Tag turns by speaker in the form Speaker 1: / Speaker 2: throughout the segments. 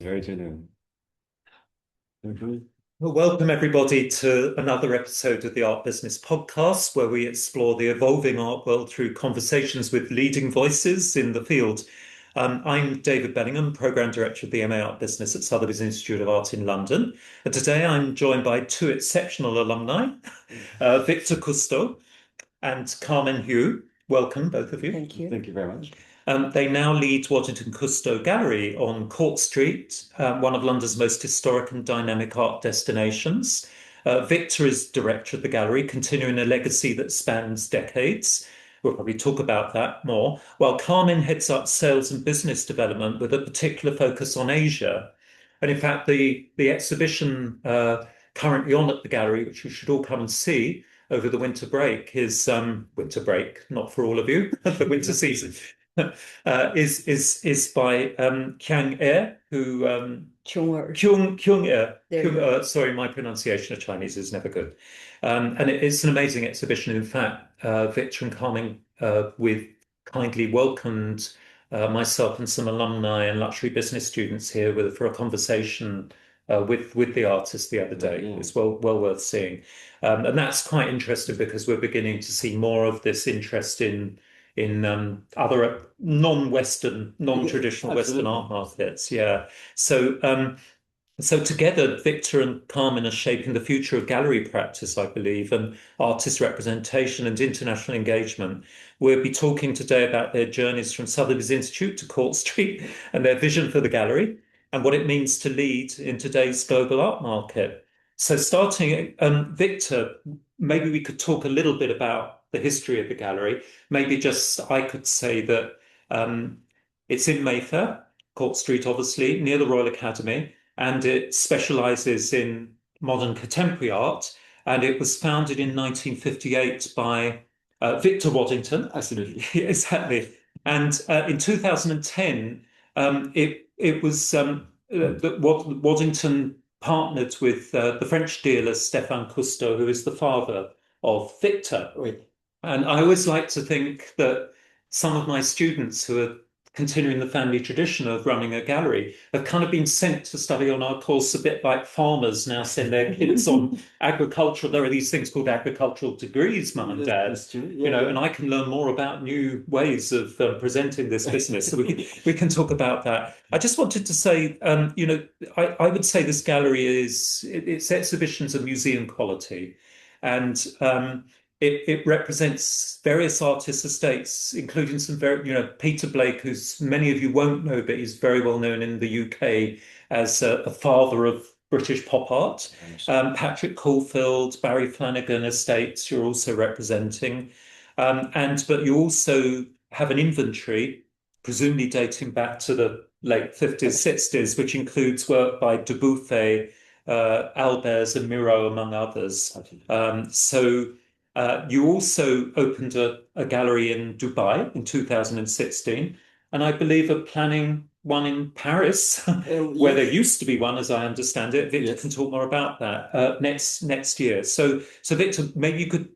Speaker 1: Very genuine. Okay.
Speaker 2: Well, welcome everybody to another episode of the Art Business Podcast, where we explore the evolving art world through conversations with leading voices in the field. I'm David Bellingham, Programme Director of the MA Art Business at Sotheby's Institute of Art in London. And today I'm joined by two exceptional alumni, Victor Custot and Carmen Hugh. Welcome, both of you.
Speaker 3: Thank you.
Speaker 1: Thank you very much.
Speaker 2: They now lead Waddington Custot Gallery on Cork Street, one of London's most historic and dynamic art destinations. Victor is director of the gallery, continuing a legacy that spans decades. We'll probably talk about that more. While Carmen heads up sales and business development with a particular focus on Asia. And in fact, the exhibition currently on at the gallery, which you should all come and see over the winter break, is winter break, not for all of you, the winter season. Is by Qiong Er, who
Speaker 3: Qiong Er.
Speaker 2: Qiong Er.
Speaker 3: There you
Speaker 2: Qiong
Speaker 3: go.
Speaker 2: Er, sorry, my pronunciation of Chinese is never good. And it's an amazing exhibition. In fact, Victor and Carmen with kindly welcomed myself and some alumni and luxury business students here for a conversation with the artist the other day.
Speaker 1: Yeah.
Speaker 2: It's well worth seeing, and that's quite interesting because we're beginning to see more of this interest in other non-Western, non-traditional Western art markets. Yeah. So together, Victor and Carmen are shaping the future of gallery practice, I believe, and artist representation and international engagement. We'll be talking today about their journeys from Sotheby's Institute to Cork Street and their vision for the gallery and what it means to lead in today's global art market. So starting, Victor, maybe we could talk a little bit about the history of the gallery. Maybe just I could say that it's in Mayfair, Cork Street, obviously, near the Royal Academy, and it specializes in modern contemporary art. And it was founded in 1958 by Victor Waddington.
Speaker 1: Absolutely.
Speaker 2: Exactly. And in 2010, it was that Waddington partnered with the French dealer Stéphane Custot, who is the father of Victor.
Speaker 1: Wait.
Speaker 2: And I always like to think that some of my students who are continuing the family tradition of running a gallery have kind of been sent to study on our course a bit like farmers now send their kids on agricultural. There are these things called agricultural degrees, mum and dad.
Speaker 1: That's true.
Speaker 2: You know, and I can learn more about new ways of presenting this business. So we can talk about that. I just wanted to say, I would say this gallery its exhibitions are museum quality, and it represents various artists' estates, including some Peter Blake, who's many of you won't know, but he's very well known in the UK as a father of British pop art. Patrick Caulfield, Barry Flanagan estates you're also representing. But you also have an inventory, presumably dating back to the late 50s, 60s, which includes work by Dubuffet, Albers and Miro, among others. You also opened a gallery in Dubai in 2016, and I believe are planning one in Paris, where there used to be one, as I understand it. Victor can talk more about that next year. So Victor, maybe you could,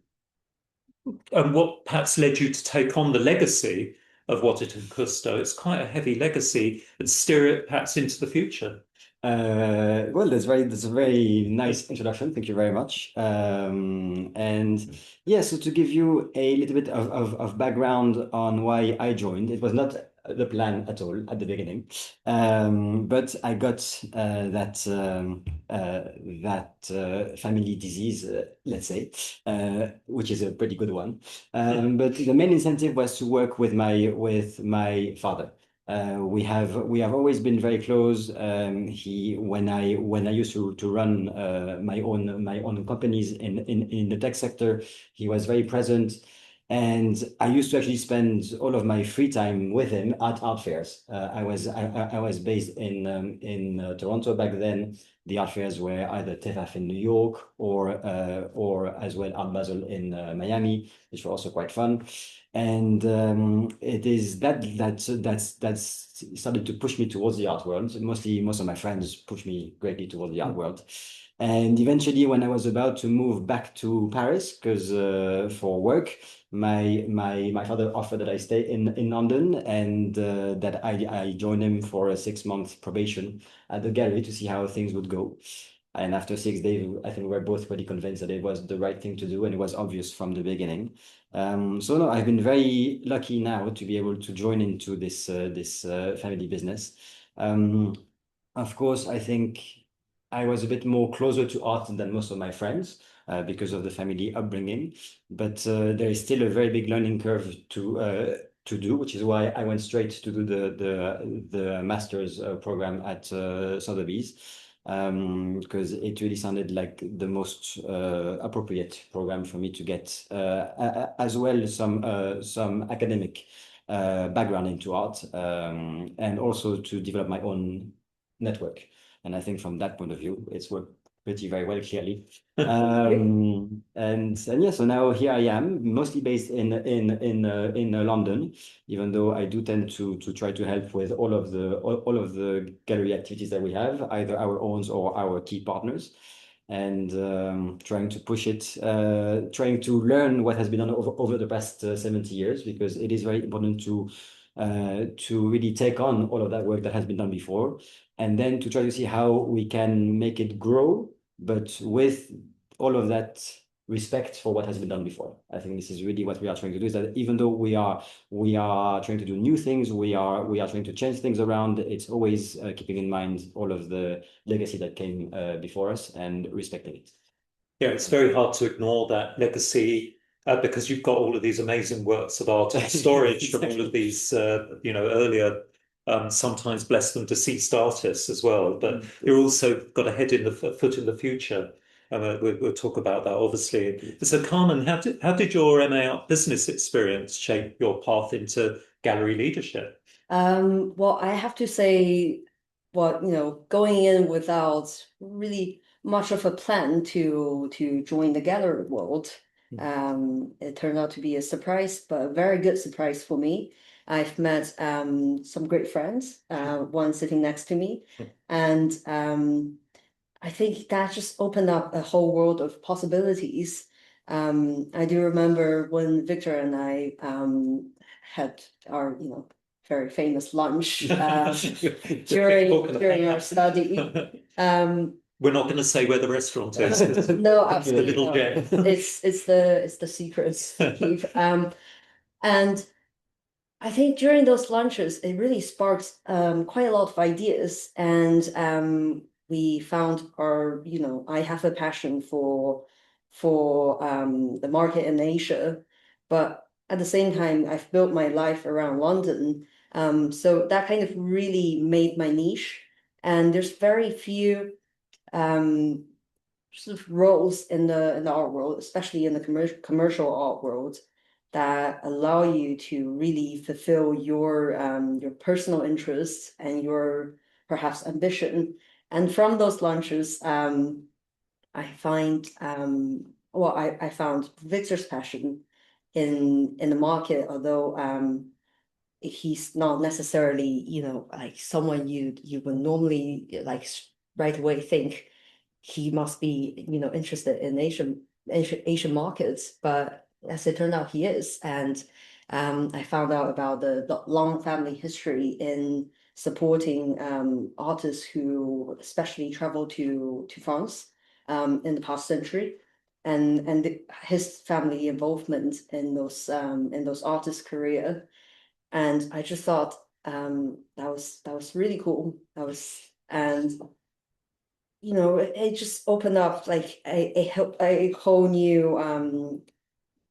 Speaker 2: what perhaps led you to take on the legacy of Waddington Custot? It's quite a heavy legacy, and steer it perhaps into the future.
Speaker 1: Well, that's a very nice introduction. Thank you very much. And yeah, so to give you a little bit of background on why I joined, it was not the plan at all at the beginning, but I got that family disease, let's say, which is a pretty good one. But the main incentive was to work with my father. We have always been very close. When I used to run my own companies in the tech sector, he was very present, and I used to actually spend all of my free time with him at art fairs. I was based in Toronto back then. The art fairs were either TEFAF in New York or as well Art Basel in Miami, which were also quite fun. And it is that's started to push me towards the art world. Most of my friends push me greatly towards the art world. And eventually, when I was about to move back to Paris, because for work, my father offered that I stay in London, and that I join him for a 6 month probation at the gallery to see how things would go. And after 6 days, I think we were both pretty convinced that it was the right thing to do, and it was obvious from the beginning. So no, I've been very lucky now to be able to join into this family business. Um, of course, I think I was a bit more closer to art than most of my friends because of the family upbringing, but there is still a very big learning curve to do, which is why I went straight to do the master's program at Sotheby's, because it really sounded like the most appropriate program for me to get, as well some academic background into art, and also to develop my own network. And I think from that point of view, it's worked pretty very well, clearly. And yeah, so now here I am, mostly based in London, even though I do tend to try to help with all of the gallery activities that we have, either our own or our key partners, and trying to push it, trying to learn what has been done over the past 70 years, because it is very important to really take on all of that work that has been done before, and then to try to see how we can make it grow, but with all of that respect for what has been done before. I think this is really what we are trying to do, is that even though we are trying to do new things, we are trying to change things around, it's always keeping in mind all of the legacy that came before us and respecting it.
Speaker 2: Yeah, it's very hard to ignore that legacy because you've got all of these amazing works of art and storage from all of these, earlier, sometimes blessed and deceased artists as well. But you're also got a foot in the future. We'll talk about that, obviously. So, Carmen, how did your MA Art business experience shape your path into gallery leadership?
Speaker 3: Well, I have to say, going in without really much of a plan to join the gallery world, it turned out to be a surprise, but a very good surprise for me. I've met some great friends, one sitting next to me, and I think that just opened up a whole world of possibilities. I do remember when Victor and I had our, very famous lunch during our study.
Speaker 2: We're not going to say where the restaurant is.
Speaker 3: No,
Speaker 2: It's the
Speaker 3: absolutely
Speaker 2: little
Speaker 3: not.
Speaker 2: gem.
Speaker 3: It's the secrets to keep. And I think during those lunches, it really sparked quite a lot of ideas, and we found I have a passion for the market in Asia, but at the same time, I've built my life around London, so that kind of really made my niche. And there's very few sort of roles in the art world, especially in the commercial art world, that allow you to really fulfill your personal interests and your perhaps ambition. And from those lunches, I find I found Victor's passion in the market, although he's not necessarily like someone you would normally like right away think he must be interested in Asian markets, but as it turned out, he is. And I found out about the long family history in supporting artists who especially traveled to France in the past century, and his family involvement in those artists' career. And I just thought that was really cool. And it just opened up like a whole new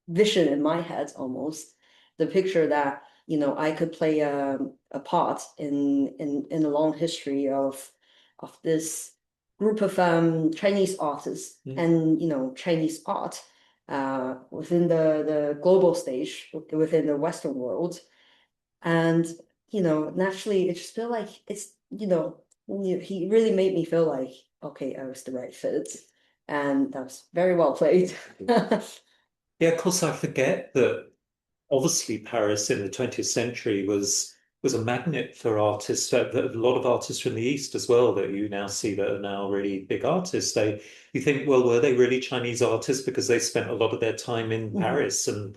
Speaker 3: vision in my head, almost the picture that I could play a part in the long history of this group of Chinese artists and Chinese art within the global stage, within the Western world. And naturally, it just felt like he really made me feel like, okay, I was the right fit, and that was very well played.
Speaker 2: Yeah, of course, I forget that obviously Paris in the 20th century was a magnet for artists. A lot of artists from the East as well that you now see that are now really big artists. You think, well, were they really Chinese artists because they spent a lot of their time in Paris? And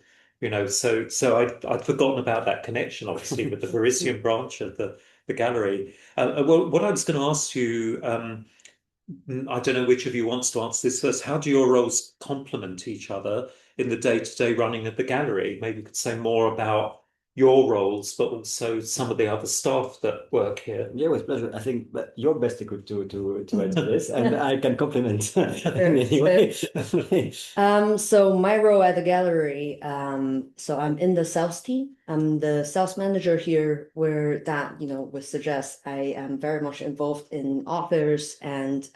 Speaker 2: so I'd forgotten about that connection, obviously, with the Parisian branch of the gallery. Well, what I was going to ask you, I don't know which of you wants to answer this first. How do your roles complement each other in the day-to-day running of the gallery? Maybe you could say more about your roles, but also some of the other staff that work here.
Speaker 1: Yeah, with pleasure. I think that you're best equipped to answer this, and I can compliment anyway.
Speaker 3: So my role at the gallery, so I'm in the sales team. I'm the sales manager here, where that, would suggest I am very much involved in authors and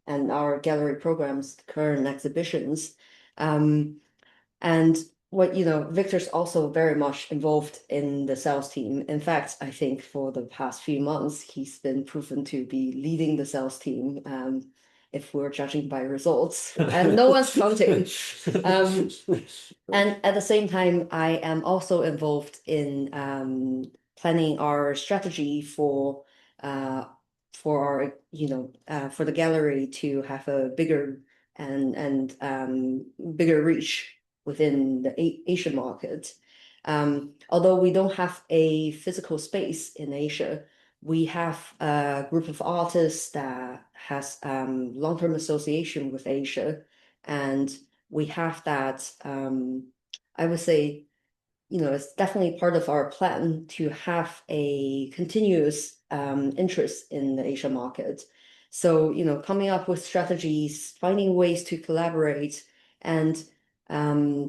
Speaker 3: our gallery programs, current exhibitions. And what, Victor's also very much involved in the sales team. In fact, I think for the past few months, he's been proven to be leading the sales team, if we're judging by results, and no one's counting. And at the same time, I am also involved in planning our strategy for our, for the gallery to have a bigger and bigger reach within the Asian market. Although we don't have a physical space in Asia, we have a group of artists that has long-term association with Asia, and we have that. I would say, it's definitely part of our plan to have a continuous interest in the Asia market. So, coming up with strategies, finding ways to collaborate, and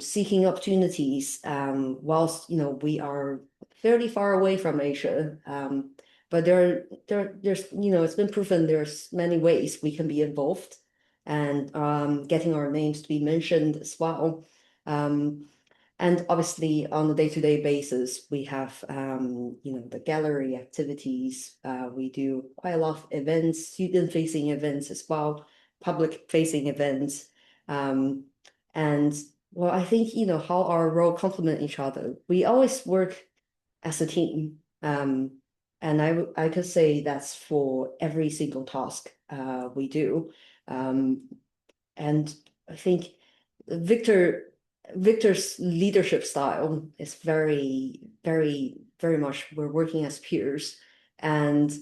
Speaker 3: seeking opportunities, whilst we are fairly far away from Asia. But there's it's been proven there's many ways we can be involved, and getting our names to be mentioned as well. And obviously on a day-to-day basis, we have the gallery activities. We do quite a lot of events, student-facing events as well, public-facing events. And well, I think, how our role complement each other. We always work as a team. And I could say that's for every single task we do. And I think Victor's leadership style is very, very, very much we're working as peers. And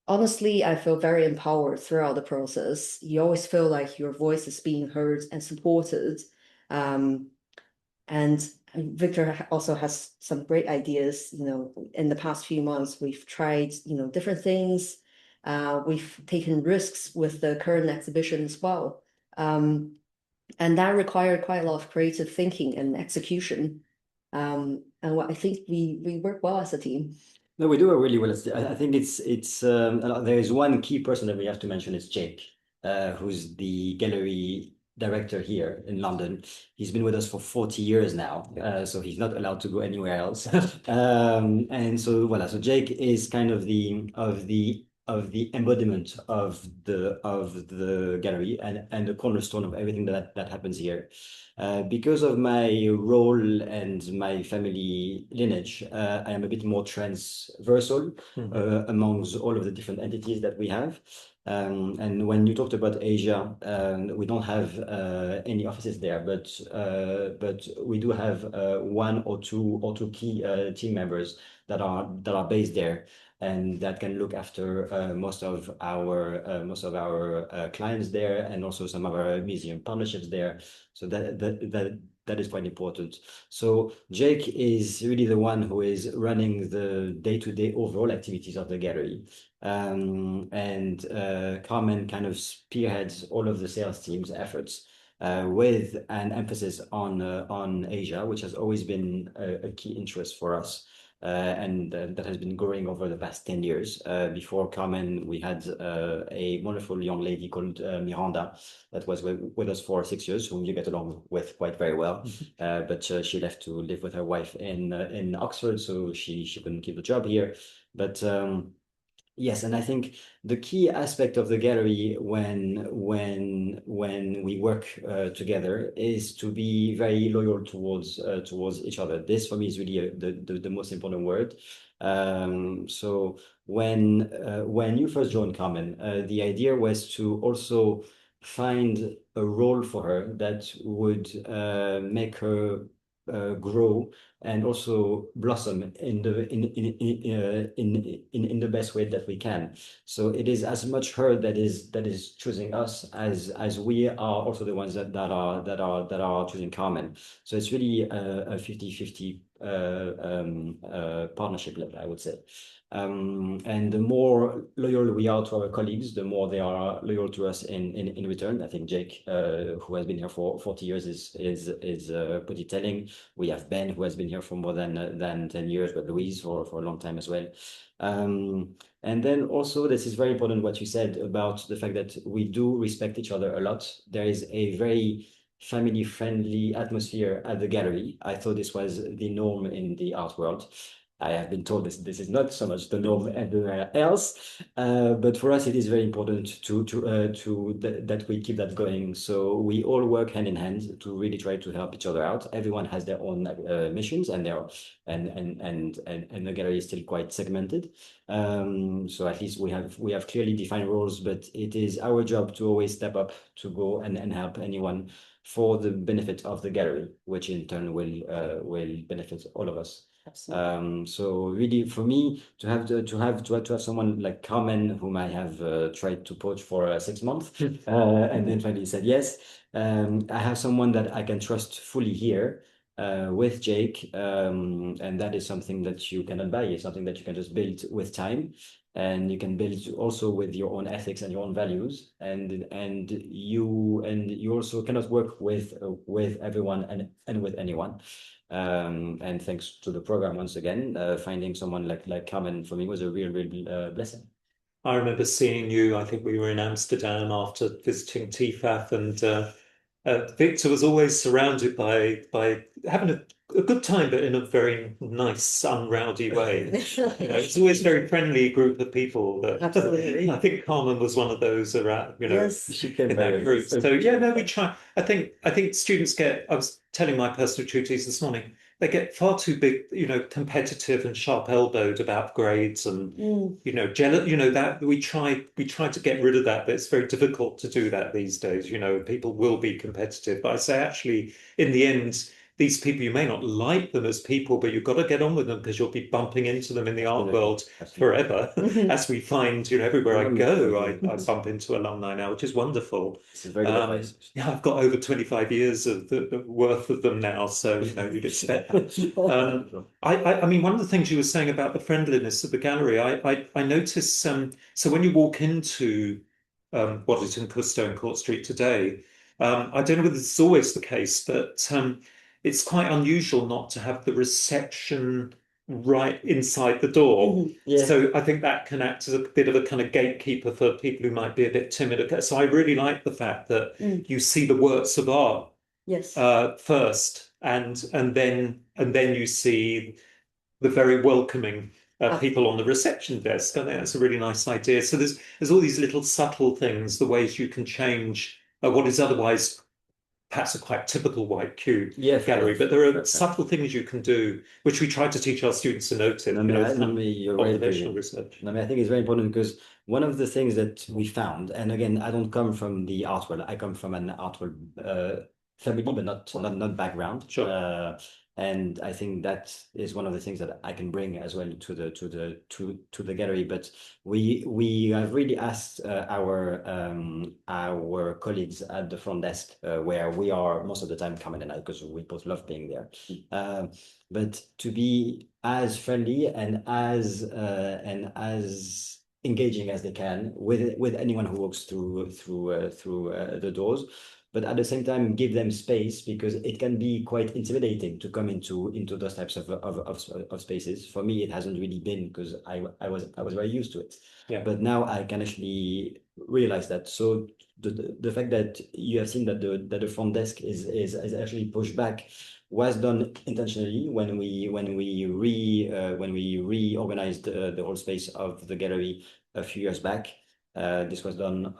Speaker 3: honestly, I feel very empowered throughout the process. You always feel like your voice is being heard and supported. And Victor also has some great ideas. In the past few months, we've tried, different things. We've taken risks with the current exhibition as well. And that required quite a lot of creative thinking and execution. And I think we work well as a team.
Speaker 1: No, we do it really well. I think there is one key person that we have to mention is Jake, who's the gallery director here in London. He's been with us for 40 years now, so he's not allowed to go anywhere else. And so, voilà, so Jake is kind of the embodiment of the gallery and the cornerstone of everything that happens here. Because of my role and my family lineage, I am a bit more transversal amongst all of the different entities that we have. And when you talked about Asia, we don't have any offices there, but we do have one or two key team members that are based there, and that can look after most of our clients there, and also some of our museum partnerships there. So that is quite important. So Jake is really the one who is running the day-to-day overall activities of the gallery. And Carmen kind of spearheads all of the sales team's efforts, with an emphasis on Asia, which has always been a key interest for us. And that has been growing over the past 10 years. Before Carmen, we had a wonderful young lady called Miranda that was with us for 6 years, whom you get along with quite very well. But she left to live with her wife in Oxford, so she couldn't keep the job here. But Yes, and I think the key aspect of the gallery when we work together is to be very loyal towards each other. This for me is really the most important word. So when you first joined Carmen, the idea was to also find a role for her that would make her grow and also blossom in the best way that we can. So it is as much her that is choosing us as we are also the ones that are choosing Carmen. So it's really a 50-50 partnership, I would say. And the more loyal we are to our colleagues, the more they are loyal to us in return. I think Jake, who has been here for 40 years, is pretty telling. We have Ben, who has been here for more than 10 years, but Louise for a long time as well. And then also, this is very important what you said about the fact that we do respect each other a lot. There is a very family-friendly atmosphere at the gallery. I thought this was the norm in the art world. I have been told this is not so much the norm everywhere else, but for us it is very important that we keep that going. So we all work hand in hand to really try to help each other out. Everyone has their own missions, and the gallery is still quite segmented. So at least we have clearly defined roles, but it is our job to always step up to go and help anyone for the benefit of the gallery, which in turn will benefit all of us.
Speaker 3: Absolutely.
Speaker 1: So really, for me, to have someone like Carmen, whom I have tried to poach for 6 months, and then finally said yes. I have someone that I can trust fully here with Jake, and that is something that you cannot buy. It's something that you can just build with time, and you can build also with your own ethics and your own values, and you also cannot work with everyone and with anyone. And thanks to the program once again, finding someone like Carmen for me was a real blessing.
Speaker 2: I remember seeing you, I think we were in Amsterdam after visiting TFAF, and Victor was always surrounded by having a good time, but in a very nice, unrowdy way. It's always a very friendly group of people.
Speaker 3: Absolutely.
Speaker 2: I think Carmen was one of those around,
Speaker 3: Yes.
Speaker 1: She came
Speaker 2: in that group.
Speaker 1: so
Speaker 2: So yeah, no, we try. I think students get. I was telling my personal tutees this morning. They get far too big, competitive and sharp-elbowed about grades and jealous, that we try to get rid of that, but it's very difficult to do that these days. People will be competitive, but I say actually in the end, these people, you may not like them as people, but you've got to get on with them because you'll be bumping into them in the art world forever. As we find, everywhere I go, I bump into alumni now, which is wonderful.
Speaker 1: This is very good advice.
Speaker 2: Yeah, I've got over 25 years of the worth of them now, so you'd expect that. I mean, one of the things you were saying about the friendliness of the gallery, I noticed. So when you walk into Waddington Custot and Cork Street today, I don't know whether this is always the case, but it's quite unusual not to have the reception right inside the door.
Speaker 1: Yeah.
Speaker 2: So I think that can act as a bit of a kind of gatekeeper for people who might be a bit timid. So I really like the fact that you see the works of art
Speaker 3: Yes.
Speaker 2: first, and then you see the very welcoming people on the reception desk. I think that's a really nice idea. So there's all these little subtle things, the ways you can change what is otherwise perhaps a quite typical white cube gallery, but there are subtle things you can do, which we try to teach our students to notice.
Speaker 1: You're right, research. I think it's very important because one of the things that we found, and again, I don't come from the art world. I come from an art world family, but not background.
Speaker 2: Sure.
Speaker 1: And I think that is one of the things that I can bring as well to the gallery. But we have really asked our colleagues at the front desk, where we are most of the time, Carmen and I, because we both love being there. But to be as friendly and as engaging as they can with anyone who walks through the doors. but at the same time give them space, because it can be quite intimidating to come into those types of spaces. For me, it hasn't really been, because I was very used to it.
Speaker 2: Yeah.
Speaker 1: But now I can actually realize that. So the fact that you have seen that the front desk is actually pushed back was done intentionally when we reorganized the whole space of the gallery a few years back. This was done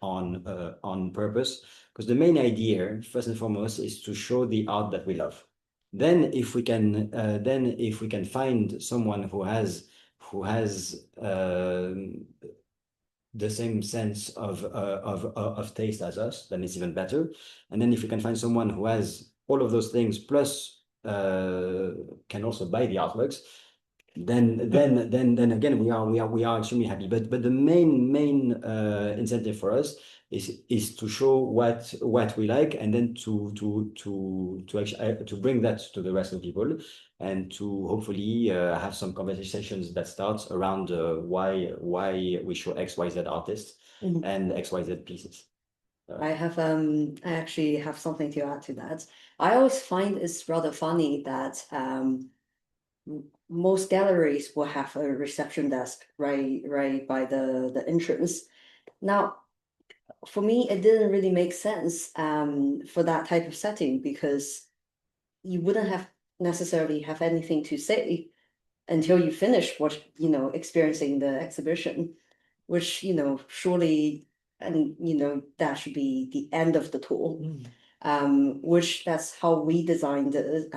Speaker 1: on purpose, because the main idea, first and foremost, is to show the art that we love. Then, if we can find someone who has the same sense of taste as us, then it's even better. And then if we can find someone who has all of those things, plus can also buy the artworks, then again we are extremely happy. But the main incentive for us is to show what we like, and then to actually to bring that to the rest of the people, and to hopefully have some conversations that start around why we show XYZ artists and XYZ pieces.
Speaker 3: I actually have something to add to that. I always find it's rather funny that most galleries will have a reception desk right by the entrance. Now, for me, it didn't really make sense for that type of setting, because you wouldn't have necessarily have anything to say until you finish experiencing the exhibition, which surely, and that should be the end of the tour. Which that's how we designed it.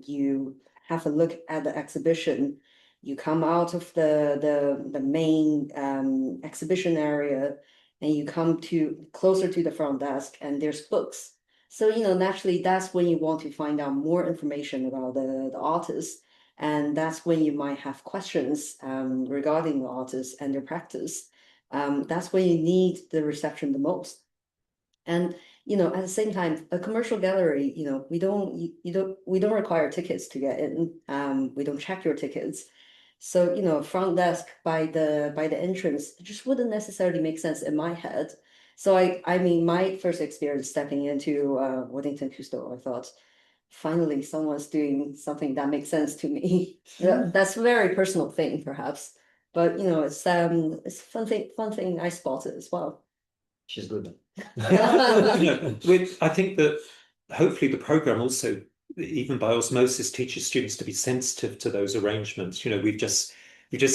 Speaker 3: You have a look at the exhibition, you come out of the main exhibition area, and you come closer to the front desk, and there's books. So naturally, that's when you want to find out more information about the artist, and that's when you might have questions regarding the artist and their practice. That's when you need the reception the most. And at the same time, a commercial gallery, we don't require tickets to get in. We don't check your tickets. So front desk by the entrance, it just wouldn't necessarily make sense in my head. So I mean, my first experience stepping into Waddington Custot, I thought, finally someone's doing something that makes sense to me. That's a very personal thing, perhaps, but it's a fun thing I spotted as well.
Speaker 1: She's good.
Speaker 2: I think that hopefully the program also, even by osmosis, teaches students to be sensitive to those arrangements. We've just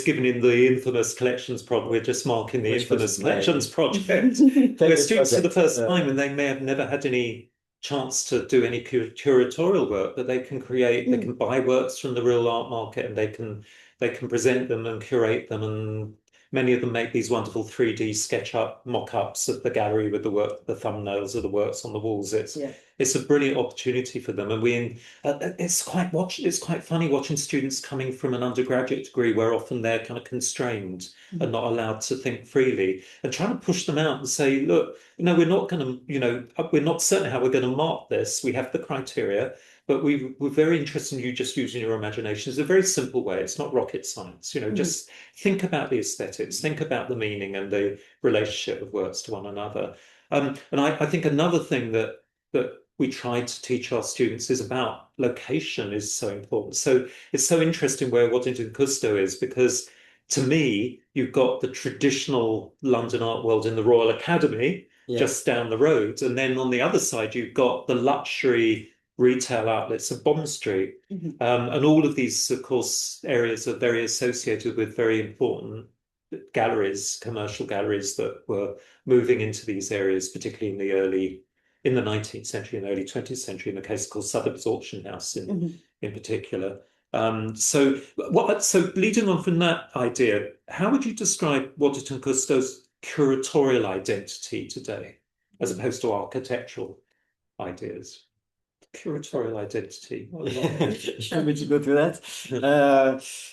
Speaker 2: given in the infamous collections project. We're just marking the infamous collections project, where students for the first time, and they may have never had any chance to do any curatorial work, but they can create. They can buy works from the real art market, and they can present them and curate them, and many of them make these wonderful 3D SketchUp mock-ups of the gallery with the thumbnails of the works on the walls. It's a brilliant opportunity for them, and it's quite funny watching students coming from an undergraduate degree where often they're kind of constrained and not allowed to think freely, and trying to push them out and say, look, we're not going to, we're not certain how we're going to mark this. We have the criteria, but we're very interested in you just using your imagination. It's a very simple way. It's not rocket science. Just think about the aesthetics, think about the meaning and the relationship of works to one another. And I think another thing that we try to teach our students is about location is so important. So it's so interesting where Waddington Custot is, because to me, you've got the traditional London art world in the Royal Academy just down the road. And then on the other side, you've got the luxury retail outlets of Bond Street. And all of these, of course, areas are very associated with very important galleries, commercial galleries that were moving into these areas, particularly in the 19th century and early 20th century, in the case called Sotheby's Auction House in particular. So leading on from that idea, how would you describe Waddington Custot's curatorial identity today, as opposed to architectural ideas? Curatorial identity.
Speaker 1: Should we go through that?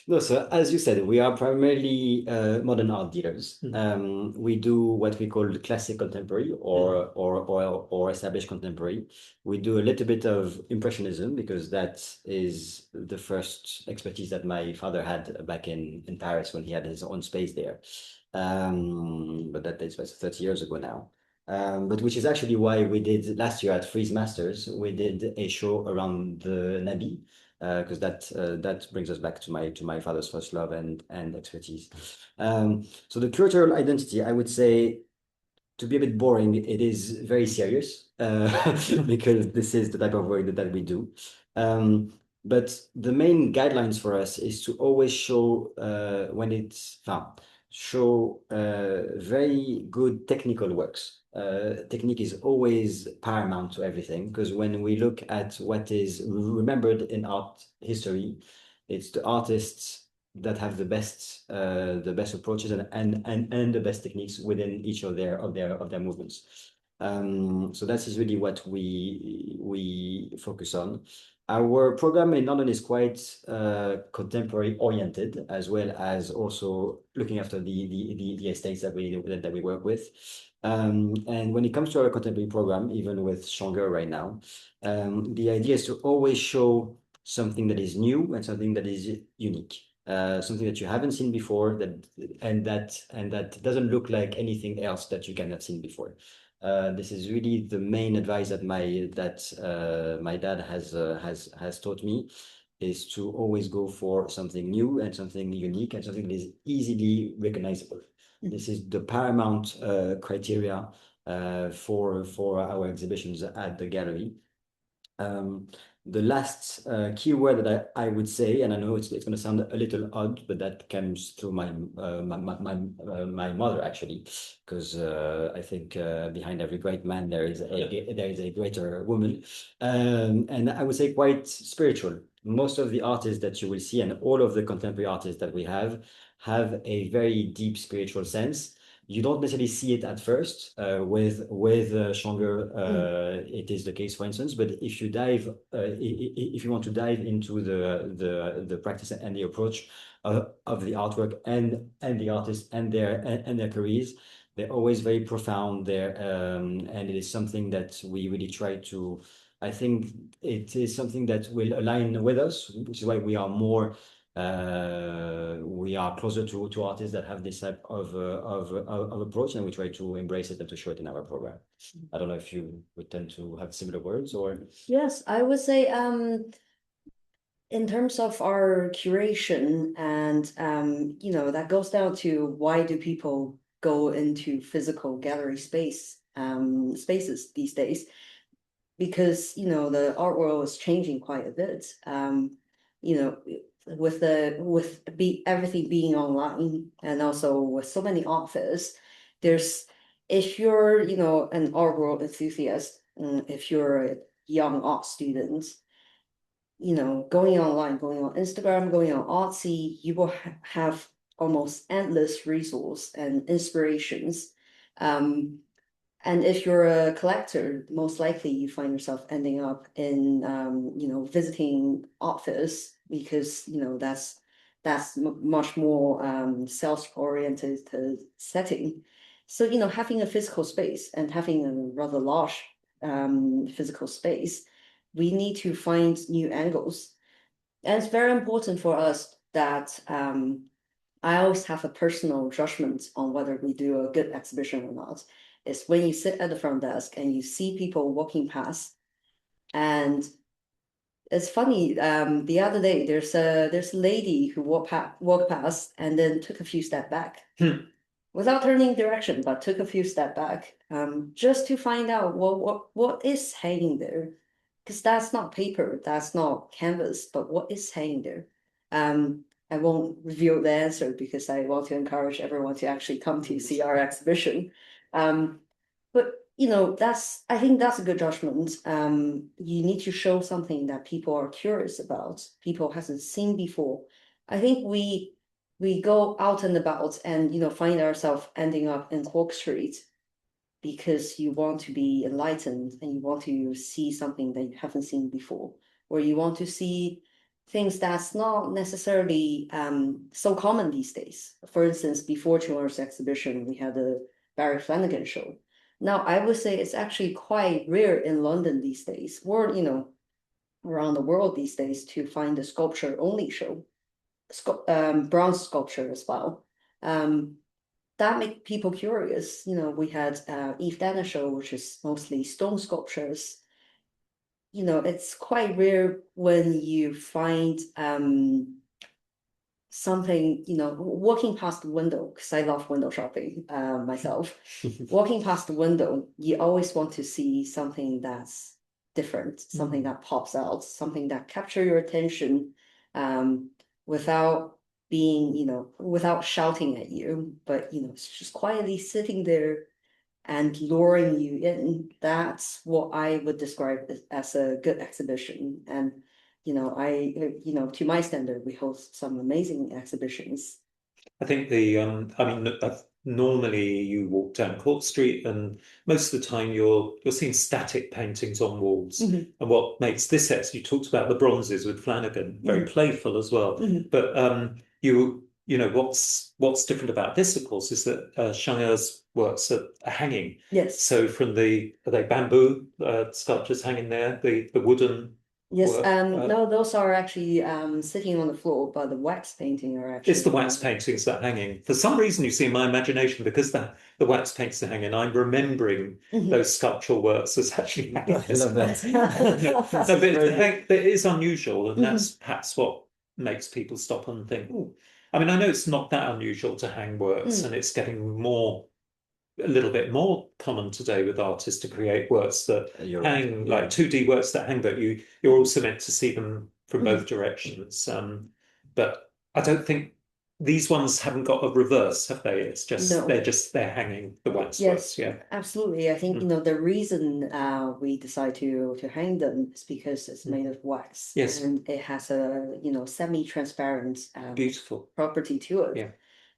Speaker 1: No, so as you said, we are primarily modern art dealers. We do what we call classic contemporary or established contemporary. We do a little bit of impressionism, because that is the first expertise that my father had back in Paris when he had his own space there. But that is 30 years ago now. But which is actually why we did last year at Freeze Masters, we did a show around the Nabi, because that brings us back to my father's first love and expertise. So the curatorial identity, I would say, to be a bit boring, it is very serious because this is the type of work that we do. But the main guidelines for us is to always show very good technical works. Technique is always paramount to everything, because when we look at what is remembered in art history, it's the artists that have the best approaches and the best techniques within each of their movements. So that is really what we focus on. Our program in London is quite contemporary oriented, as well as also looking after the estates that we work with. And when it comes to our contemporary program, even with Qiong Er right now, the idea is to always show something that is new and something that is unique. Something that you haven't seen before, that doesn't look like anything else that you can have seen before. This is really the main advice that my dad has taught me, is to always go for something new and something unique and something that is easily recognizable. This is the paramount criteria for our exhibitions at the gallery. The last key word that I would say, and I know it's going to sound a little odd, but that comes through my mother, actually, because I think behind every great man there is a greater woman, and I would say quite spiritual. Most of the artists that you will see, and all of the contemporary artists that we have a very deep spiritual sense. You don't necessarily see it at first. With Qiong Er, it is the case, for instance. But if you if you want to dive into the practice and the approach of the artwork and the artists and their careers, they're always very profound there, and it is something that we really try to. I think it is something that will align with us, which is why we are more. We are closer to artists that have this type of approach, and we try to embrace it and to show it in our program. I don't know if you would tend to have similar words or.
Speaker 3: Yes, I would say in terms of our curation, and that goes down to why do people go into physical gallery spaces these days? Because the art world is changing quite a bit. With everything being online, and also with so many authors, if you're an art world enthusiast, if you're a young art student, going online, going on Instagram, going on Artsy, you will have almost endless resource and inspirations. And if you're a collector, most likely you find yourself ending up in visiting art fairs, because that's much more self-oriented setting. So having a physical space and having a rather large physical space, we need to find new angles. And it's very important for us that I always have a personal judgment on whether we do a good exhibition or not. Is when you sit at the front desk and you see people walking past. And it's funny, the other day there's a lady who walked past and then took a few steps back without turning direction, but took a few steps back, just to find out what is hanging there. Because that's not paper, that's not canvas, but what is hanging there? I won't reveal the answer because I want to encourage everyone to actually come to see our exhibition. But I think that's a good judgment. You need to show something that people are curious about, people hasn't seen before. I think we go out and about and find ourselves ending up in Cork Street because you want to be enlightened and you want to see something that you haven't seen before, or you want to see things that's not necessarily so common these days. For instance, before Qiong Er's exhibition, we had the Barry Flanagan show. Now, I would say it's actually quite rare in London these days, or around the world these days, to find a sculpture-only show, bronze sculpture as well. that make people curious. You know, we had Eve Dana show, which is mostly stone sculptures. You know, it's quite rare when you find something, you know, walking past the window, because I love window shopping myself. Walking past the window, you always want to see something that's different, something that pops out, something that captures your attention without being, you know, without shouting at you, but, you know, it's just quietly sitting there and luring you in. That's what I would describe as a good exhibition. And you know, you know, to my standard, we host some amazing exhibitions.
Speaker 2: I think I mean, normally you walk down Cork Street, and most of the time you're seeing static paintings on walls. And what makes this you talked about the bronzes with Flanagan, very playful as well. But you know what's different about this, of course, is that Qiong Er's works are hanging.
Speaker 3: Yes.
Speaker 2: So from are they bamboo sculptures hanging there, the wooden.
Speaker 3: Yes, no, those are actually sitting on the floor, but the wax painting are actually.
Speaker 2: It's the wax paintings that are hanging. For some reason, you see in my imagination, because the wax paintings are hanging, I'm remembering those sculptural works as actually hanging.
Speaker 1: I love that.
Speaker 2: No, but it is unusual, and that's perhaps what makes people stop and think, oh, I mean, I know it's not that unusual to hang works, and it's getting a little bit more common today with artists to create works that hang, like 2D works that hang, but you're also meant to see them from both directions. But I don't think these ones haven't got a reverse, have they? It's just they're hanging the wax works. Yeah,
Speaker 3: absolutely. I think you know the reason we decide to hang them is because it's made of wax.
Speaker 2: Yes,
Speaker 3: and it has a semi-transparent
Speaker 2: beautiful
Speaker 3: property to it.
Speaker 2: Yeah,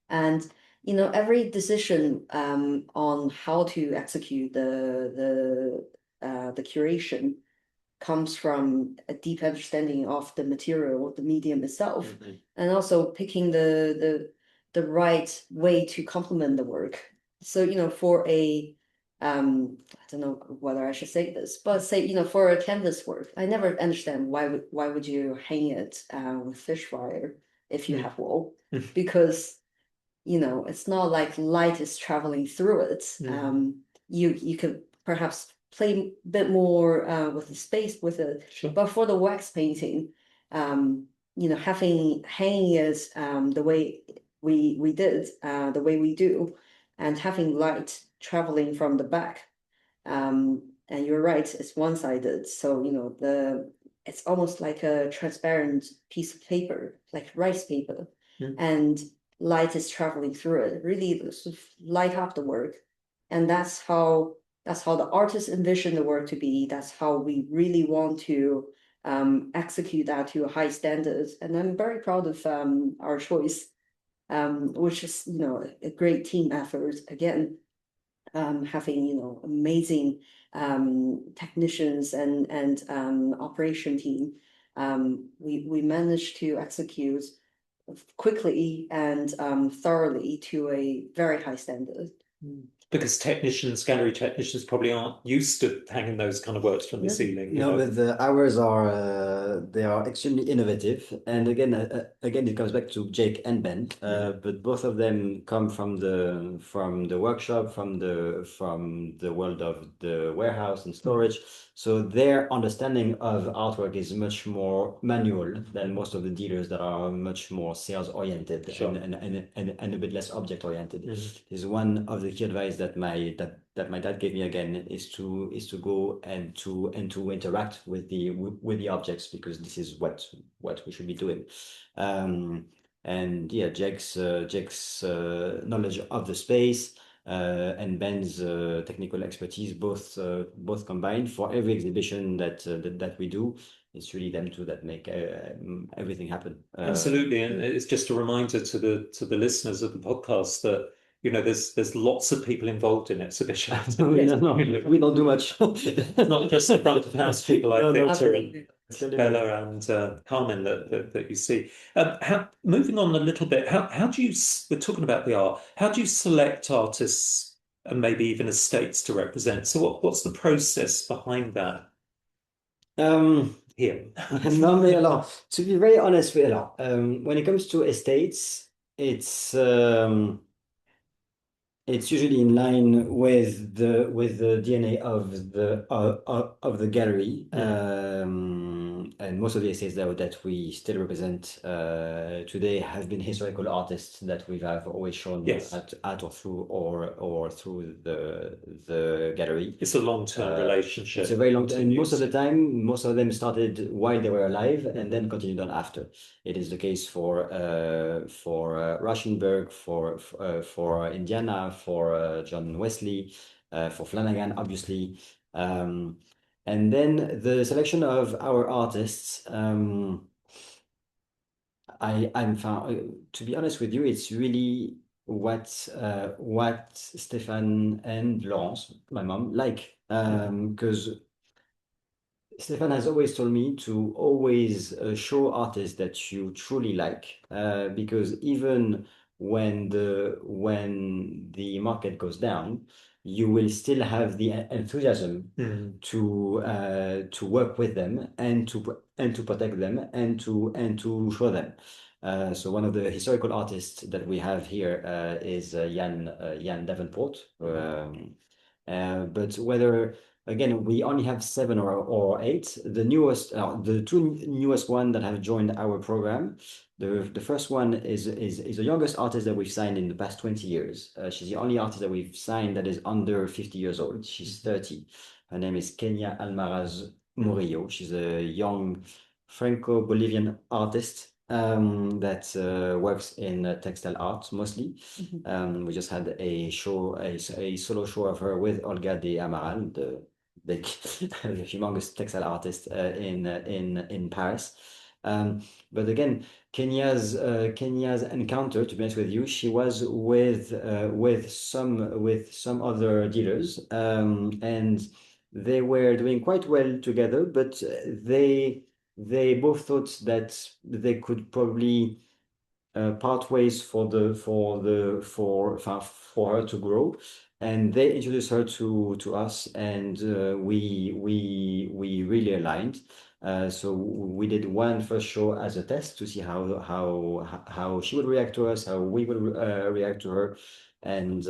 Speaker 3: and you know, every decision on how to execute the curation comes from a deep understanding of the material, the medium itself, and also picking the right way to complement the work. So, you know, for a I don't know whether I should say this, but say, you know, for a canvas work, I never understand why would you hang it with fish wire if you have wool, because you know, it's not like light is traveling through it. You could perhaps play a bit more with the space with it.
Speaker 2: Sure.
Speaker 3: But for the wax painting, you know, hanging it the way we did, the way we do, and having light traveling from the back. And you're right, it's one-sided. So, you know, it's almost like a transparent piece of paper, like rice paper. And light is traveling through it, really sort of light up the work. And that's how the artist envisioned the work to be. That's how we really want to execute that to a high standard. And I'm very proud of our choice, which is, you know, a great team effort. Again, having, you know, amazing technicians and operation team. We managed to execute quickly and thoroughly to a very high standard.
Speaker 2: Because gallery technicians probably aren't used to hanging those kind of works from the ceiling.
Speaker 1: No, but the hours are they are extremely innovative, and again, it comes back to Jake and Ben. But both of them come from the workshop, from the world of the warehouse and storage. So their understanding of artwork is much more manual than most of the dealers that are much more sales oriented and a bit less object oriented. Is one of the key advice that my dad gave me again is to go and to interact with the objects, because this is what we should be doing. And yeah, Jake's knowledge of the space and Ben's technical expertise both combined for every exhibition that we do. It's really them two that make everything happen.
Speaker 2: Absolutely, and it's just a reminder to the listeners of the podcast that, you know, there's lots of people involved in exhibitions.
Speaker 1: We don't do much.
Speaker 2: Not just the front of house people like Victor and
Speaker 3: Bella
Speaker 2: and Carmen that you see. Moving on a little bit, how do you? We're talking about the art. How do you select artists and maybe even estates to represent? So what's the process behind that? Here.
Speaker 1: Non, mais alors, to be very honest with you, when it comes to estates, it's It's usually in line with the DNA of the gallery, and most of the essays that we still represent today have been historical artists that we have always shown at or through the gallery.
Speaker 2: It's a long-term relationship.
Speaker 1: It's a very long, and most of the time, most of them started while they were alive and then continued on after. It is the case for Rauschenberg, for Indiana, for John Wesley, for Flanagan, obviously. And then the selection of our artists, to be honest with you, it's really what Stéphane and Laurence, my mom, like, because Stefan has always told me to always show artists that you truly like, because even when the market goes down, you will still have the enthusiasm to work with them and to protect them and to show them. So one of the historical artists that we have here is Jan Davenport. But whether again, we only have 7 or 8. The 2 newest one that have joined our program. The first one is the youngest artist that we've signed in the past 20 years. She's the only artist that we've signed that is under 50 years old. She's 30. Her name is Kenia Almaraz Murillo. She's a young Franco-Bolivian artist that works in textile art mostly. We just had a solo show of her with Olga de Amaral, the humongous textile artist in Paris. But again, Kenya's encounter, to be honest with you, she was with some other dealers, and they were doing quite well together, but they both thought that they could probably part ways for her to grow, and they introduced her to us, and we really aligned. So we did one first show as a test to see how she would react to us, how we would react to her, and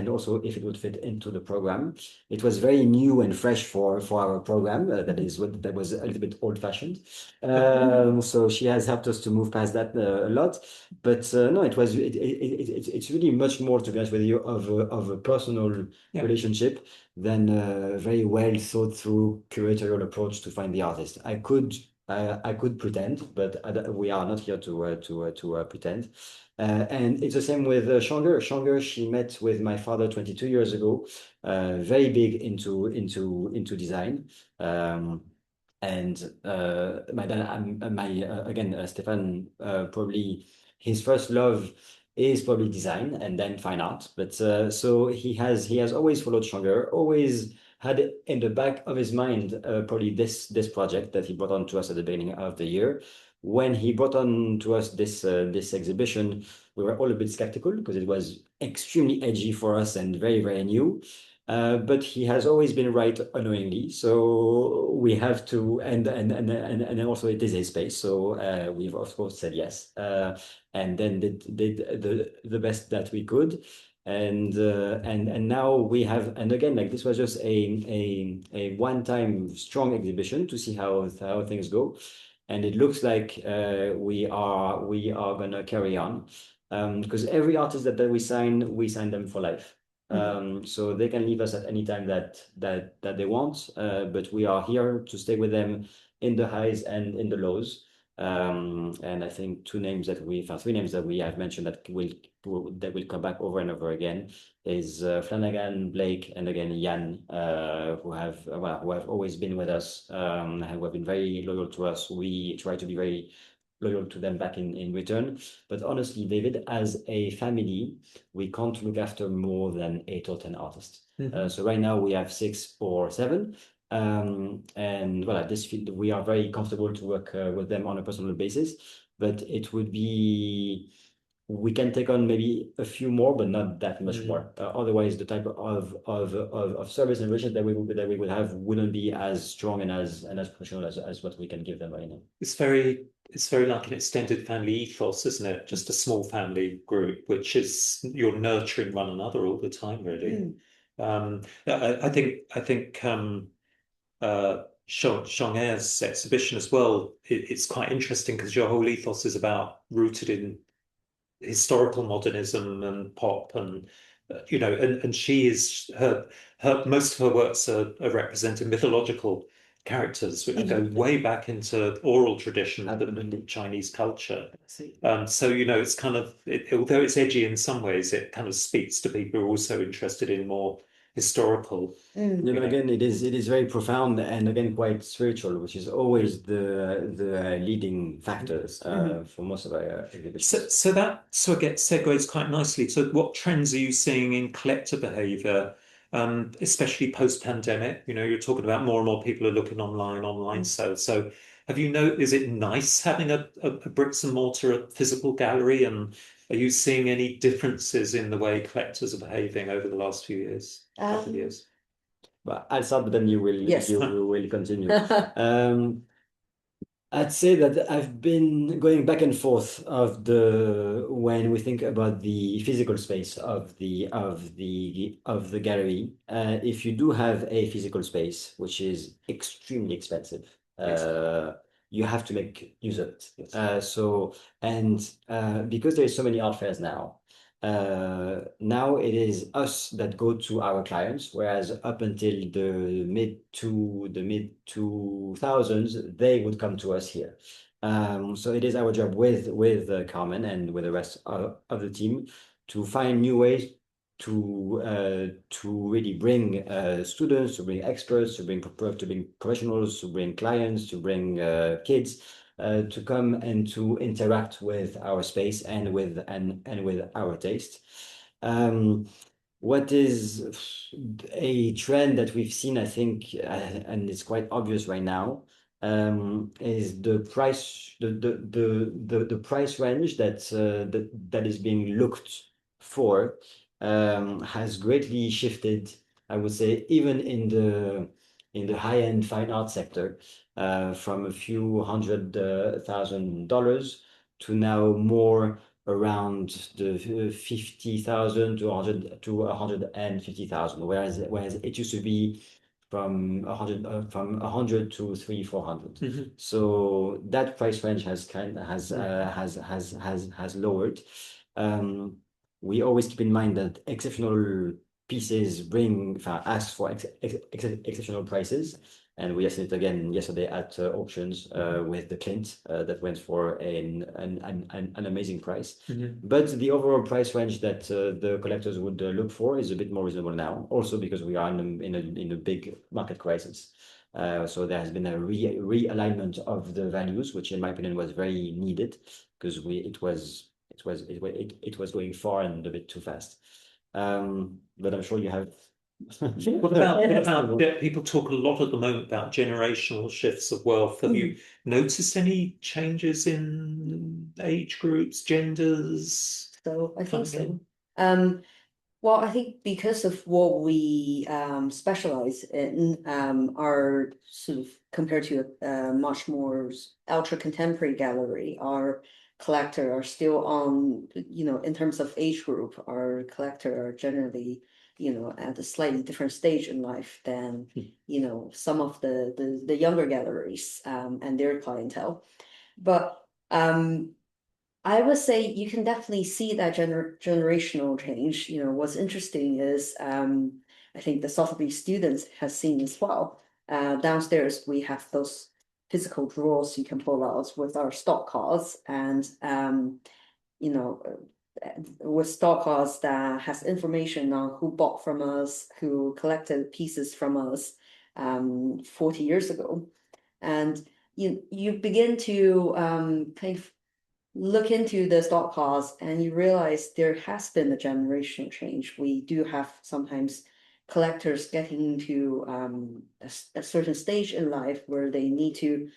Speaker 1: also if it would fit into the program. It was very new and fresh for our program. That was a little bit old-fashioned. So she has helped us to move past that a lot. But no, it's really much more, to be honest with you, of a personal relationship than a very well thought through curatorial approach to find the artist. I could pretend, but we are not here to pretend. And it's the same with Qiong Er. Qiong Er, she met with my father 22 years ago, very big into design. And my dad, again, Stéphane, probably his first love is probably design and then fine art. But so he has always followed Qiong Er, always had in the back of his mind probably this project that he brought on to us at the beginning of the year. When he brought on to us this exhibition, we were all a bit skeptical because it was extremely edgy for us and very, very new. But he has always been right unknowingly, so we have to, and also it is his space, so we've of course said yes, and then did the best that we could, and now we have, and again, like this was just a one-time strong exhibition to see how things go, and it looks like we are gonna carry on, because every artist that we sign them for life. So they can leave us at any time that they want, but we are here to stay with them in the highs and in the lows. And I think three names that we have mentioned that will come back over and over again is Flanagan, Blake, and again Jan, who have always been with us, and who have been very loyal to us. We try to be very loyal to them back in return. But honestly, David, as a family, we can't look after more than 8 or 10 artists. So right now we have 6 or 7. And well, at this field, we are very comfortable to work with them on a personal basis. But it would be, we can take on maybe a few more, but not that much more. Otherwise, the type of service and relationship that we would have wouldn't be as strong and as professional as what we can give them right now.
Speaker 2: It's very it's very like an extended family ethos, isn't it? Just a small family group, which is you're nurturing one another all the time, really. I think Qiong Er's exhibition as well. It's quite interesting because your whole ethos is about rooted in historical modernism and pop, and and she is her most of her works are representing mythological characters which go way back into oral tradition of the Chinese culture. So it's kind of although it's edgy in some ways, it kind of speaks to people who are also interested in more historical.
Speaker 1: Again, it is very profound and again quite spiritual, which is always the leading factors for most of our exhibitions.
Speaker 2: So that segues quite nicely. So what trends are you seeing in collector behaviour, especially post-pandemic? You're talking about more and more people are looking online sales. So have you is it nice having a bricks and mortar, a physical gallery, and are you seeing any differences in the way collectors are behaving over the last few years, couple of years?
Speaker 1: But I'll start, but then you will continue. I'd say that I've been going back and forth when we think about the physical space of the gallery. If you do have a physical space, which is extremely expensive, you have to make use of it. Yes. Because there is so many art fairs now. Now it is us that go to our clients, whereas up until the mid 2000s, they would come to us here. So it is our job with Carmen and with the rest of the team to find new ways to really bring students, to bring experts, to bring professionals, to bring clients, to bring kids. To come and to interact with our space and with our taste. What is a trend that we've seen, I think, and it's quite obvious right now, is the price price range that is being looked for has greatly shifted. I would say even in the high-end fine art sector. From a few $100,000 to now more around the 50,000 to 150,000, whereas it used to be from 100 to 300-400. So that price range has lowered. We always keep in mind that exceptional pieces ask for exceptional prices. And we assessed it again yesterday at auctions with the Clint that went for an amazing price. But the overall price range that the collectors would look for is a bit more reasonable now, also because we are in a big market crisis. So there has been a realignment of the values, which in my opinion was very needed because it was going far and a bit too fast. But I'm sure you have.
Speaker 2: What about people talk a lot at the moment about generational shifts of wealth? Have you noticed any changes in age groups, genders?
Speaker 3: So I think so. Well, I think because of what we specialize in, our sort of compared to a much more ultra contemporary gallery, our collector are still on, in terms of age group, our collector are generally at a slightly different stage in life than some of the younger galleries and their clientele. But I would say you can definitely see that generational change. What's interesting is I think the Sotheby students have seen as well. Downstairs we have those physical drawers you can pull out with our stock cards, and with stock cards that has information on who bought from us, who collected pieces from us 40 years ago. And you begin to kind of look into the stock cards and you realize there has been a generational change. We do have sometimes collectors getting to a certain stage in life where they need to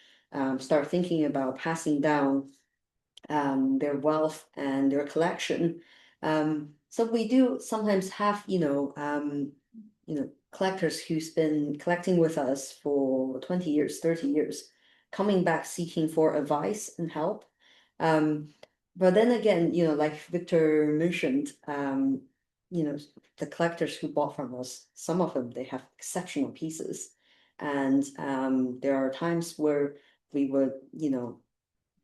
Speaker 3: start thinking about passing down their wealth and their collection. So we do sometimes have, collectors who's been collecting with us for 20 years, 30 years. coming back seeking for advice and help. But then again, like Victor mentioned, the collectors who bought from us, some of them, they have exceptional pieces. And there are times where we would,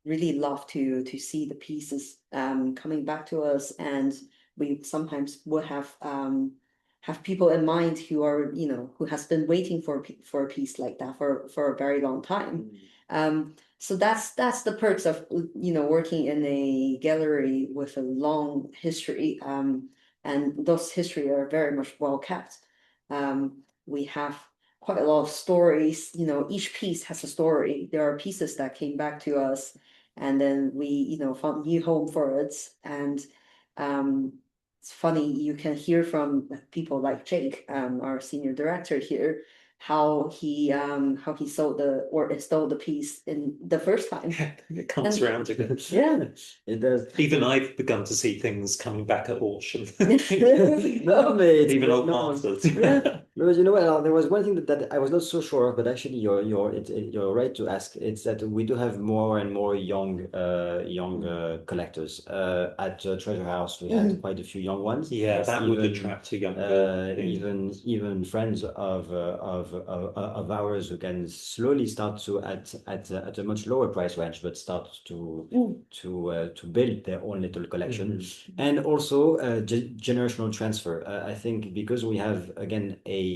Speaker 3: really love to see the pieces coming back to us, and we sometimes would have people in mind who are, who has been waiting for a piece like that for a very long time. So that's the perks of working in a gallery with a long history, and those history are very much well kept. We have quite a lot of stories. Each piece has a story. There are pieces that came back to us, and then we found new home for it. And it's funny, you can hear from people like Jake, our senior director here, how he sold or installed the piece in the first time.
Speaker 2: It comes around again.
Speaker 3: Yeah,
Speaker 1: it does.
Speaker 2: Even I've begun to see things coming back at auction.
Speaker 1: No, mate,
Speaker 2: Even old
Speaker 1: no.
Speaker 2: masters.
Speaker 1: Yeah. Because you know what, there was one thing that I was not so sure of, but actually you're right to ask. It's that we do have more and more young collectors. At Treasure House, we had quite a few young ones.
Speaker 2: Yeah, that would attract a younger.
Speaker 1: Even friends of ours who can slowly start to at a much lower price range, but start to build their own little collection. And also generational transfer. I think because we have again a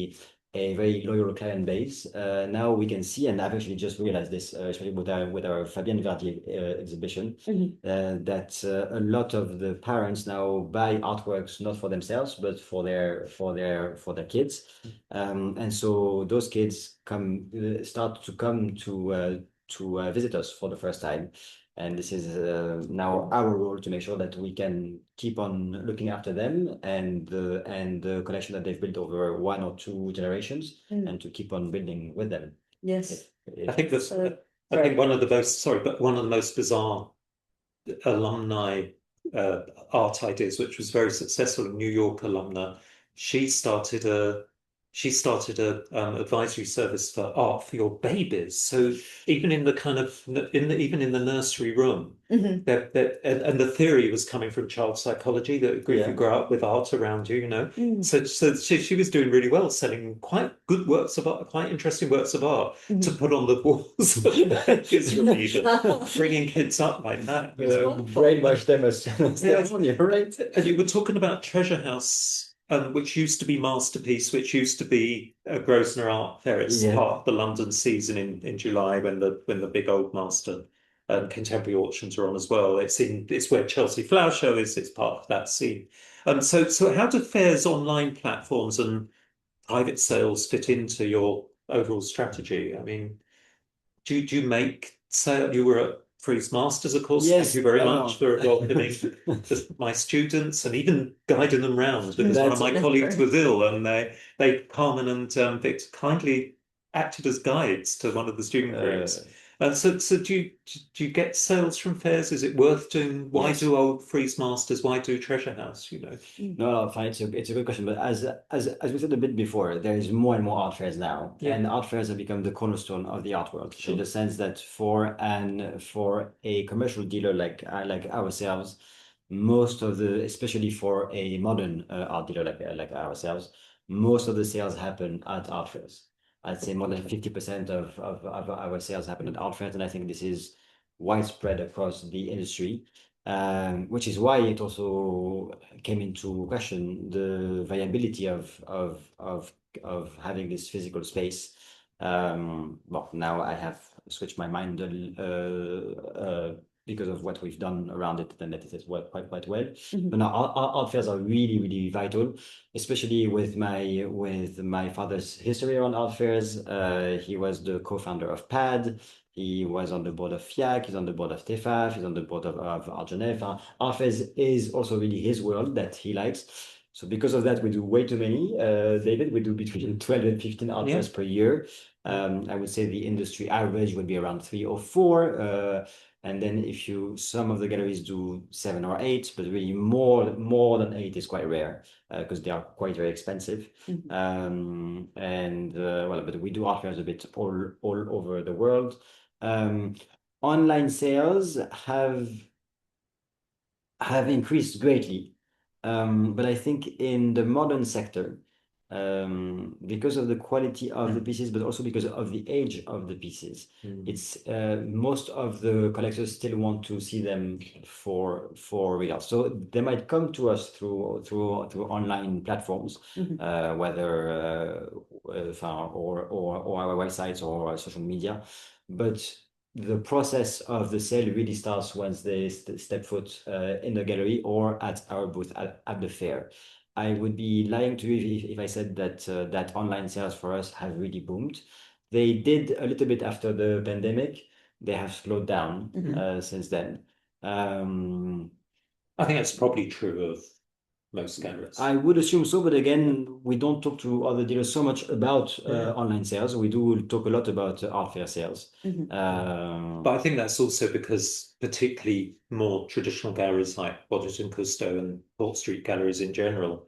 Speaker 1: very loyal client base. Now we can see, and I've actually just realized this, especially with our Fabienne Verdier exhibition, that a lot of the parents now buy artworks not for themselves but for their kids, and so those kids start to come to visit us for the first time. And this is now our role to make sure that we can keep on looking after them and the collection that they've built over 1 or 2 generations, and to keep on building with them.
Speaker 3: Yes.
Speaker 2: I think one of the most bizarre alumni art ideas, which was very successful, in New York alumna, she started a advisory service for art for your babies. So even in the kind of even in the nursery room, and the theory was coming from child psychology that if you grow up with art around you, so she was doing really well, selling quite good works of art, quite interesting works of art to put on the walls of the kids' reading, bringing kids up like that.
Speaker 1: Brainwash them as you're right.
Speaker 2: And you were talking about Treasure House, which used to be Masterpiece, which used to be a Grosvenor Art Fair. It's part of the London season in July when the big old master contemporary auctions are on as well. It's where Chelsea Flower Show is. It's part of that scene. So how do fairs, online platforms, and private sales fit into your overall strategy? I mean, do you make sale? You were at Frieze Masters, of course.
Speaker 1: Yes,
Speaker 2: thank you very much for welcoming my students and even guiding them round, because one of my colleagues was ill, and Carmen and Victor kindly acted as guides to one of the student groups. So do you get sales from fairs? Is it worth doing? Why do old Frieze Masters? Why do Treasure House?
Speaker 1: No, fine. It's a good question. But as we said a bit before, there is more and more art fairs now, and art fairs have become the cornerstone of the art world. In the sense that for a commercial dealer like ourselves, especially for a modern art dealer like ourselves, most of the sales happen at art fairs. I'd say more than 50% of our sales happen at art fairs, and I think this is widespread across the industry, which is why it also came into question the viability of having this physical space. Well, now I have switched my mind because of what we've done around it, and that it has worked quite well. But now art fairs are really, really vital, especially with my father's history around art fairs. He was the co-founder of PAD. He was on the board of FIAC. He's on the board of TEFAF. He's on the board of Art Genève. Art fairs is also really his world that he likes. So because of that, we do way too many. David, we do between 12 and 15 art fairs per year. I would say the industry average would be around 3 or 4. And then some of the galleries do 7 or 8, but really more than 8 is quite rare because they are quite very expensive. But we do art fairs a bit all over the world. Online sales have increased greatly. But I think in the modern sector, because of the quality of the pieces, but also because of the age of the pieces, it's most of the collectors still want to see them for real. So they might come to us through online platforms, whether or our websites or our social media, but the process of the sale really starts once they step foot in the gallery or at our booth at the fair. I would be lying to you if I said that that online sales for us have really boomed. They did a little bit after the pandemic. They have slowed down since then.
Speaker 2: I think that's probably true of most galleries.
Speaker 1: I would assume so, but again, we don't talk to other dealers so much about online sales. We do talk a lot about art fair sales.
Speaker 2: But I think that's also because particularly more traditional galleries like Waddington Custot and Cork Street galleries in general,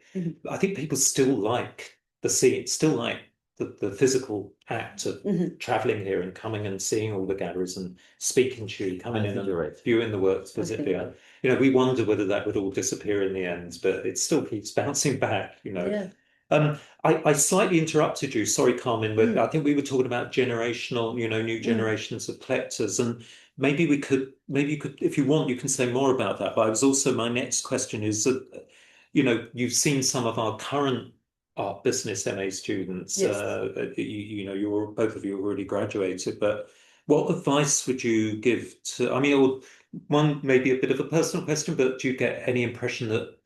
Speaker 2: I think people still like the scene, still like the physical act of traveling here and coming and seeing all the galleries and speaking to you, coming in and viewing the works physically. You know, we wonder whether that would all disappear in the end, but it still keeps bouncing back, you know.
Speaker 3: Yeah.
Speaker 2: I slightly interrupted you. Sorry, Carmen, but I think we were talking about generational, you know, new generations of collectors, and maybe you could, if you want, you can say more about that. But I was also, my next question is that, you know, you've seen some of our current art business MA students.
Speaker 3: Yes.
Speaker 2: You know, both of you already graduated, but what advice would you give to? I mean, one maybe a bit of a personal question, but do you get any impression that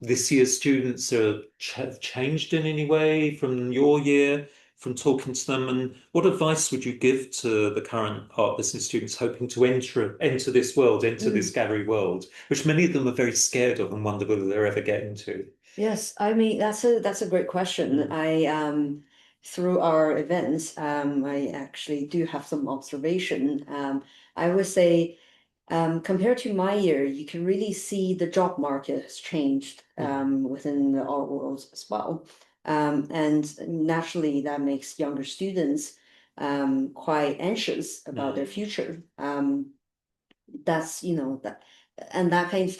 Speaker 2: this year's students have changed in any way from your year, from talking to them? And what advice would you give to the current art business students hoping to enter this world, this gallery world, which many of them are very scared of and wonder whether they're ever getting to?
Speaker 3: Yes, I mean that's a great question. Through our events, I actually do have some observation. I would say, compared to my year, you can really see the job market has changed within the art world as well. And naturally, that makes younger students quite anxious about their future. That's, you know, and that kind of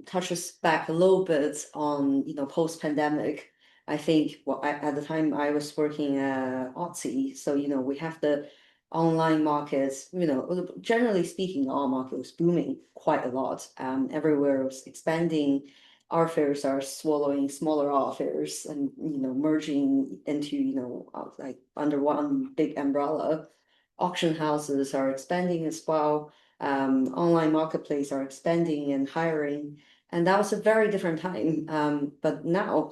Speaker 3: touches back a little bit on, you know, post-pandemic. I think at the time I was working at Artsy, so you know we have the online markets. You know, generally speaking, the art market was booming quite a lot. Everywhere was expanding. Art fairs are swallowing smaller art fairs and, you know, merging into, you know, like under one big umbrella. Auction houses are expanding as well. Online marketplace are expanding and hiring, and that was a very different time. But now,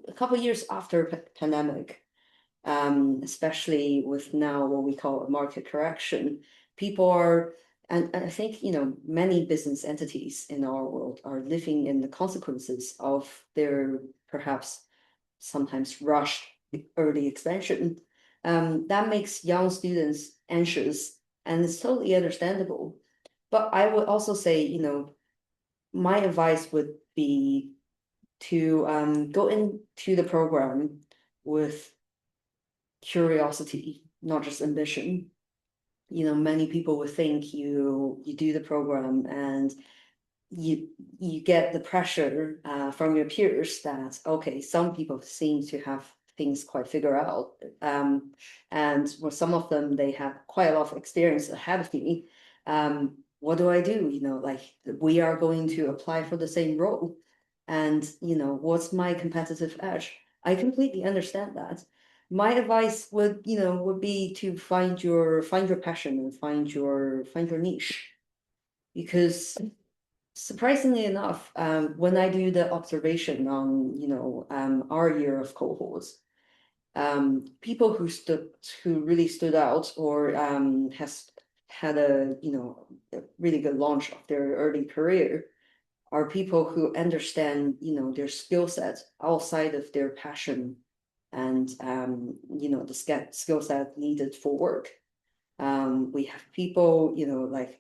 Speaker 3: a couple of years after pandemic, especially with now what we call a market correction, people are, and I think, you know, many business entities in our world are living in the consequences of their perhaps sometimes rushed early expansion. That makes young students anxious, and it's totally understandable. But I would also say, you know, my advice would be to go into the program with curiosity, not just ambition. You know, many people would think you do the program and you get the pressure from your peers that, okay, some people seem to have things quite figured out, and for some of them they have quite a lot of experience ahead of me. What do I do? You know, like, we are going to apply for the same role, and you know, what's my competitive edge? I completely understand that. My advice would, you know, would be to find your passion and find your niche, because surprisingly enough, when I do the observation on, you know, our year of cohorts, people who really stood out or has had a, you know, a really good launch of their early career are people who understand, you know, their skill set outside of their passion and you know, the skill set needed for work. We have people, you know, like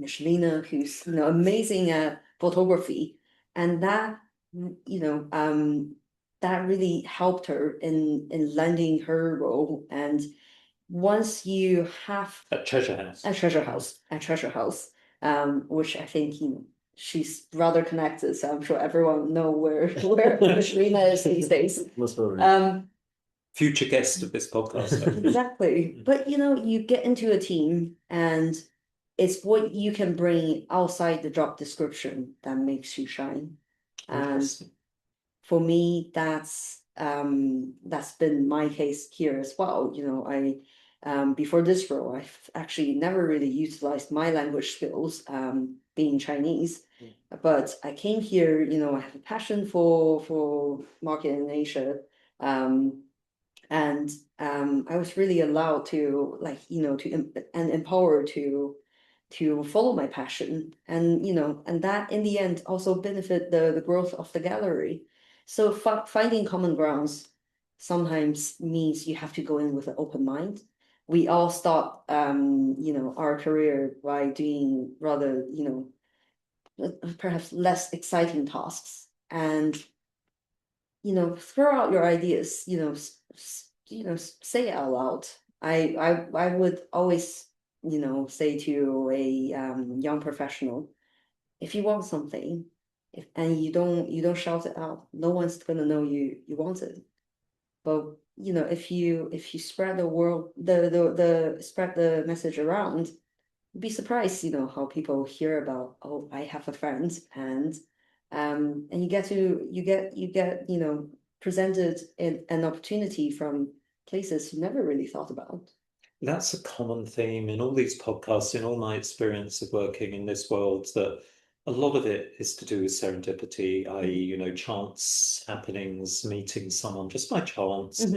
Speaker 3: Michelina, who's, you know, amazing at photography, and that, you know, that really helped her in landing her role. And once you have
Speaker 2: A treasure house.
Speaker 3: a treasure house, which I think, you know, she's rather connected, so I'm sure everyone know where Sharina is these days.
Speaker 1: Most probably.
Speaker 2: Future guest of this podcast.
Speaker 3: Exactly. But you know, you get into a team and it's what you can bring outside the job description that makes you shine. And for me, that's been my case here as well. You know, before this role, I've actually never really utilized my language skills, being Chinese. But I came here, you know, I have a passion for market in Asia. And I was really allowed to, like, you know, and empowered to follow my passion, and you know, and that in the end also benefit the growth of the gallery. So finding common grounds sometimes means you have to go in with an open mind. We all start, you know, our career by doing rather, you know, perhaps less exciting tasks, and you know, throw out your ideas, you know, say it out loud. I would always, you know, say to a young professional, if you want something, and you don't shout it out, no one's gonna know you want it. But you know, if you spread the message around, you'd be surprised, you know, how people hear about, oh, I have a friend, and you get, you know, presented in an opportunity from places you never really thought about.
Speaker 2: That's a common theme in all these podcasts, in all my experience of working in this world, that a lot of it is to do with serendipity, i.e., you know, chance happenings, meeting someone just by chance. If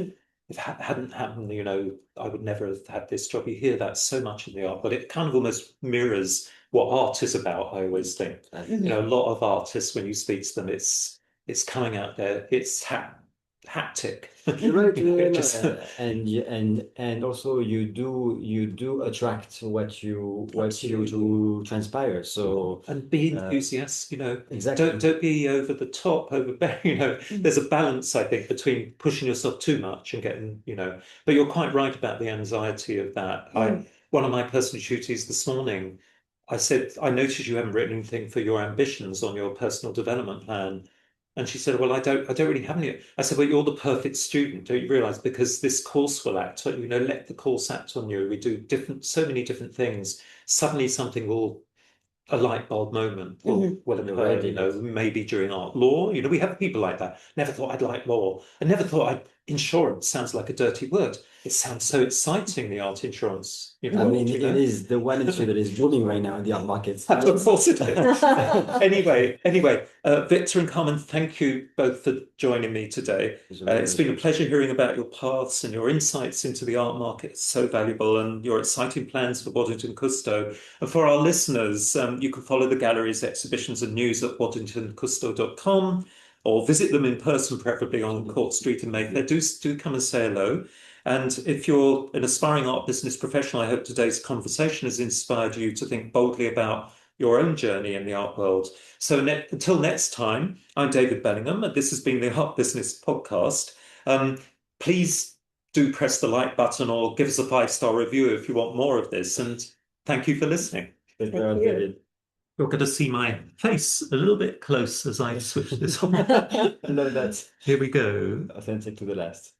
Speaker 2: it hadn't happened, you know, I would never have had this job. You hear that so much in the art, but it kind of almost mirrors what art is about, I always think. You know, a lot of artists, when you speak to them, it's coming out there, it's haptic.
Speaker 1: Right, and also you do attract what you do transpire. So
Speaker 2: and be enthusiastic, you know.
Speaker 1: Exactly.
Speaker 2: Don't be over the top, overbearing. You know, there's a balance, I think, between pushing yourself too much and getting, you know. But you're quite right about the anxiety of that. One of my personal duties this morning, I said, I noticed you haven't written anything for your ambitions on your personal development plan. And she said, well, I don't really have any. I said, well, you're the perfect student, don't you realize? Because this course will act, you know, let the course act on you. We do so many different things. Suddenly something will, a light bulb moment will occur, you know, maybe during art law. You know, we have people like that. Never thought I'd like law. I never thought insurance sounds like a dirty word. It sounds so exciting, the art insurance. You know,
Speaker 1: I mean, it is the one industry that is booming right now in the art markets.
Speaker 2: Of course it is. Anyway, Victor and Carmen, thank you both for joining me today. It's been a pleasure hearing about your paths and your insights into the art market. It's so valuable, and your exciting plans for Waddington Custot. And for our listeners, you can follow the gallery's exhibitions and news at waddingtoncustot.com, or visit them in person, preferably on Cork Street in Mayfair. Do come and say hello. And if you're an aspiring art business professional, I hope today's conversation has inspired you to think boldly about your own journey in the art world. So until next time, I'm David Bellingham, and this has been the Art Business Podcast. Please do press the like button or give us a 5-star review if you want more of this. And thank you for listening.
Speaker 3: Thank you.
Speaker 2: You're going to see my face a little bit close as I switch this on.
Speaker 1: I love that.
Speaker 2: Here we go.
Speaker 1: Authentic to the last.